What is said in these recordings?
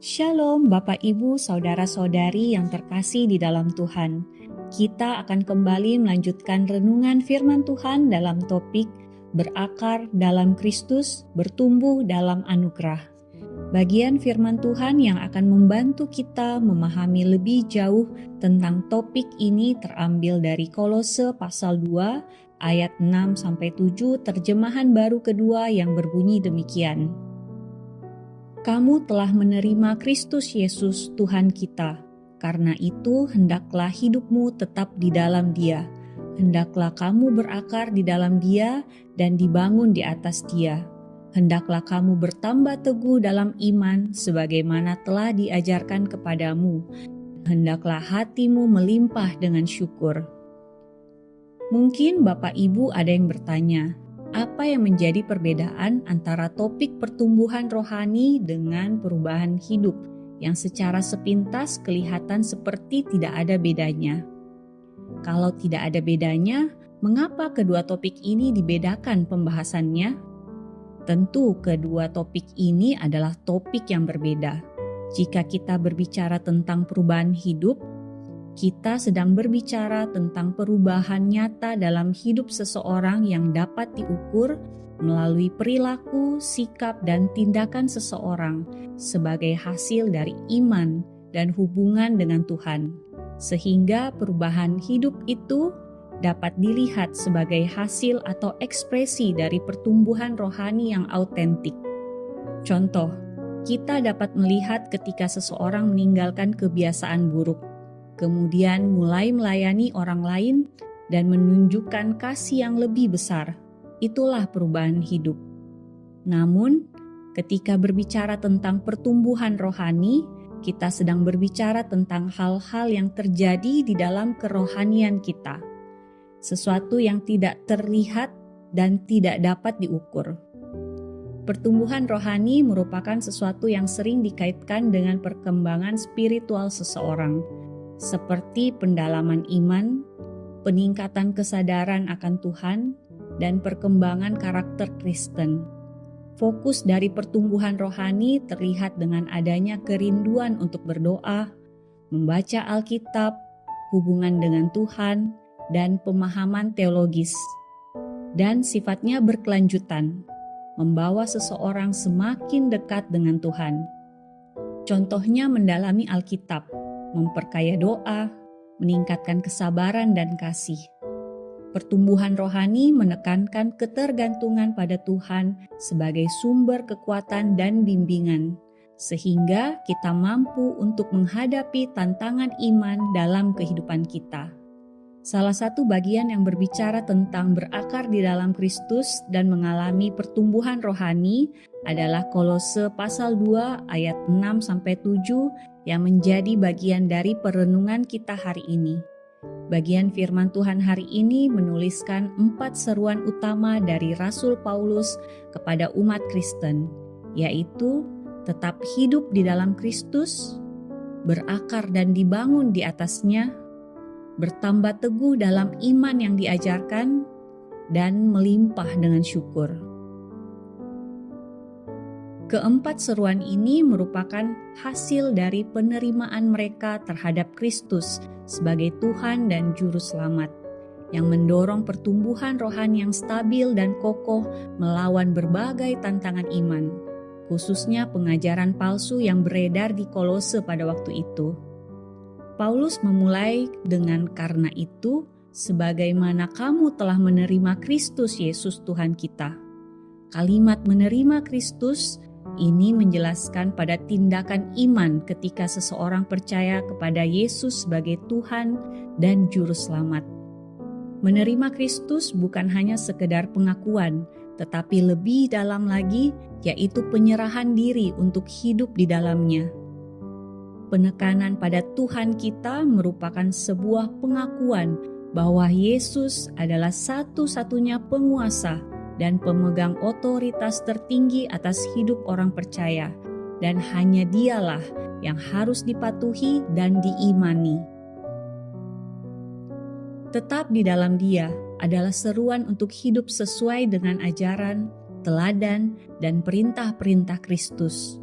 Shalom Bapak Ibu Saudara-saudari yang terkasih di dalam Tuhan. Kita akan kembali melanjutkan renungan firman Tuhan dalam topik berakar dalam Kristus, bertumbuh dalam anugerah. Bagian firman Tuhan yang akan membantu kita memahami lebih jauh tentang topik ini terambil dari Kolose pasal 2 ayat 6-7 terjemahan baru kedua yang berbunyi demikian. Kamu telah menerima Kristus Yesus Tuhan kita. Karena itu, hendaklah hidupmu tetap di dalam Dia. Hendaklah kamu berakar di dalam Dia dan dibangun di atas Dia. Hendaklah kamu bertambah teguh dalam iman sebagaimana telah diajarkan kepadamu. Hendaklah hatimu melimpah dengan syukur. Mungkin Bapak Ibu ada yang bertanya, apa yang menjadi perbedaan antara topik pertumbuhan rohani dengan perubahan hidup yang secara sepintas kelihatan seperti tidak ada bedanya? Kalau tidak ada bedanya, mengapa kedua topik ini dibedakan pembahasannya? Tentu kedua topik ini adalah topik yang berbeda. Jika kita berbicara tentang perubahan hidup, kita sedang berbicara tentang perubahan nyata dalam hidup seseorang yang dapat diukur melalui perilaku, sikap, dan tindakan seseorang sebagai hasil dari iman dan hubungan dengan Tuhan. Sehingga perubahan hidup itu dapat dilihat sebagai hasil atau ekspresi dari pertumbuhan rohani yang autentik. Contoh, kita dapat melihat ketika seseorang meninggalkan kebiasaan buruk, kemudian mulai melayani orang lain dan menunjukkan kasih yang lebih besar. Itulah perubahan hidup. Namun, ketika berbicara tentang pertumbuhan rohani, kita sedang berbicara tentang hal-hal yang terjadi di dalam kerohanian kita. Sesuatu yang tidak terlihat dan tidak dapat diukur. Pertumbuhan rohani merupakan sesuatu yang sering dikaitkan dengan perkembangan spiritual seseorang, seperti pendalaman iman, peningkatan kesadaran akan Tuhan, dan perkembangan karakter Kristen. Fokus dari pertumbuhan rohani terlihat dengan adanya kerinduan untuk berdoa, membaca Alkitab, hubungan dengan Tuhan, dan pemahaman teologis. Dan sifatnya berkelanjutan, membawa seseorang semakin dekat dengan Tuhan. Contohnya mendalami Alkitab, memperkaya doa, meningkatkan kesabaran dan kasih. Pertumbuhan rohani menekankan ketergantungan pada Tuhan sebagai sumber kekuatan dan bimbingan, sehingga kita mampu untuk menghadapi tantangan iman dalam kehidupan kita. Salah satu bagian yang berbicara tentang berakar di dalam Kristus dan mengalami pertumbuhan rohani adalah Kolose pasal 2 ayat 6-7 yang menjadi bagian dari perenungan kita hari ini. Bagian firman Tuhan hari ini menuliskan 4 seruan utama dari Rasul Paulus kepada umat Kristen, yaitu tetap hidup di dalam Kristus, berakar dan dibangun di atasnya, bertambah teguh dalam iman yang diajarkan, dan melimpah dengan syukur. Keempat seruan ini merupakan hasil dari penerimaan mereka terhadap Kristus sebagai Tuhan dan Juru Selamat, yang mendorong pertumbuhan rohani yang stabil dan kokoh melawan berbagai tantangan iman, khususnya pengajaran palsu yang beredar di Kolose pada waktu itu. Paulus memulai dengan "Karena itu, sebagaimana kamu telah menerima Kristus Yesus Tuhan kita." Kalimat menerima Kristus ini menjelaskan pada tindakan iman ketika seseorang percaya kepada Yesus sebagai Tuhan dan Juru Selamat. Menerima Kristus bukan hanya sekedar pengakuan, tetapi lebih dalam lagi, yaitu penyerahan diri untuk hidup di dalamnya. Penekanan pada Tuhan kita merupakan sebuah pengakuan bahwa Yesus adalah satu-satunya penguasa dan pemegang otoritas tertinggi atas hidup orang percaya, dan hanya Dialah yang harus dipatuhi dan diimani. Tetap di dalam Dia adalah seruan untuk hidup sesuai dengan ajaran, teladan, dan perintah-perintah Kristus.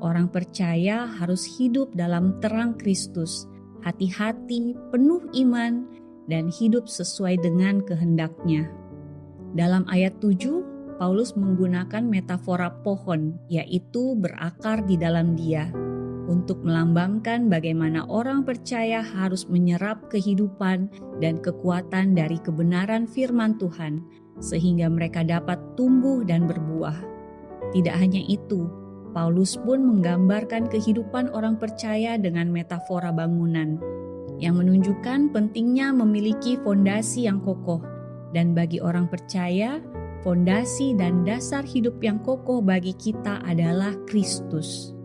orang percaya harus hidup dalam terang Kristus, hati-hati, penuh iman, dan hidup sesuai dengan kehendak-Nya. Dalam ayat 7, Paulus menggunakan metafora pohon, yaitu berakar di dalam Dia, untuk melambangkan bagaimana orang percaya harus menyerap kehidupan dan kekuatan dari kebenaran firman Tuhan, sehingga mereka dapat tumbuh dan berbuah. Tidak hanya itu, Paulus pun menggambarkan kehidupan orang percaya dengan metafora bangunan, yang menunjukkan pentingnya memiliki fondasi yang kokoh, dan bagi orang percaya, fondasi dan dasar hidup yang kokoh bagi kita adalah Kristus.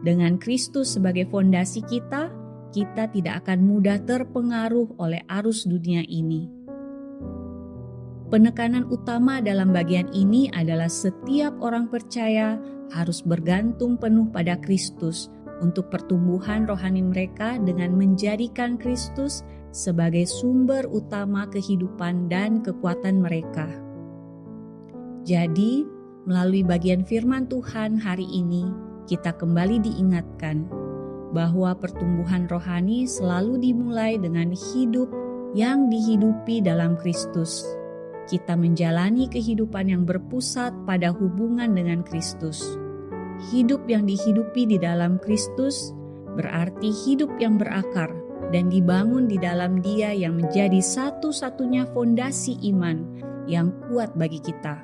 Dengan Kristus sebagai fondasi kita, kita tidak akan mudah terpengaruh oleh arus dunia ini. Penekanan utama dalam bagian ini adalah setiap orang percaya harus bergantung penuh pada Kristus untuk pertumbuhan rohani mereka dengan menjadikan Kristus sebagai sumber utama kehidupan dan kekuatan mereka. Jadi, melalui bagian firman Tuhan hari ini, kita kembali diingatkan bahwa pertumbuhan rohani selalu dimulai dengan hidup yang dihidupi dalam Kristus. Kita menjalani kehidupan yang berpusat pada hubungan dengan Kristus. Hidup yang dihidupi di dalam Kristus berarti hidup yang berakar dan dibangun di dalam Dia yang menjadi satu-satunya fondasi iman yang kuat bagi kita.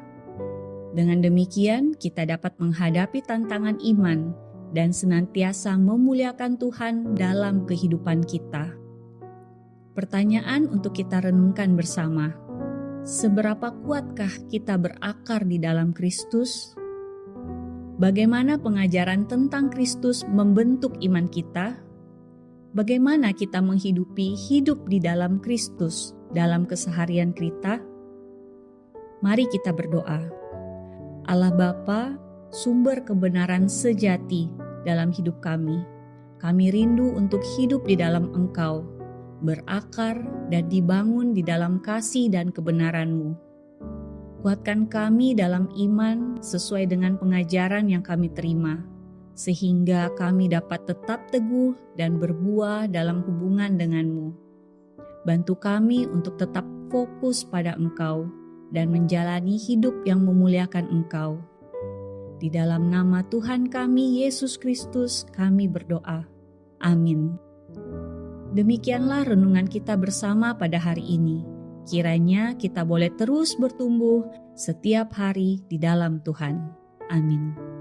Dengan demikian, kita dapat menghadapi tantangan iman dan senantiasa memuliakan Tuhan dalam kehidupan kita. Pertanyaan untuk kita renungkan bersama: seberapa kuatkah kita berakar di dalam Kristus? Bagaimana pengajaran tentang Kristus membentuk iman kita? Bagaimana kita menghidupi hidup di dalam Kristus dalam keseharian kita? Mari kita berdoa. Allah Bapa, sumber kebenaran sejati dalam hidup kami. Kami rindu untuk hidup di dalam Engkau, berakar dan dibangun di dalam kasih dan kebenaran-Mu. Kuatkan kami dalam iman sesuai dengan pengajaran yang kami terima, sehingga kami dapat tetap teguh dan berbuah dalam hubungan dengan-Mu. Bantu kami untuk tetap fokus pada Engkau dan menjalani hidup yang memuliakan Engkau. Di dalam nama Tuhan kami, Yesus Kristus, kami berdoa. Amin. Demikianlah renungan kita bersama pada hari ini. Kiranya kita boleh terus bertumbuh setiap hari di dalam Tuhan. Amin.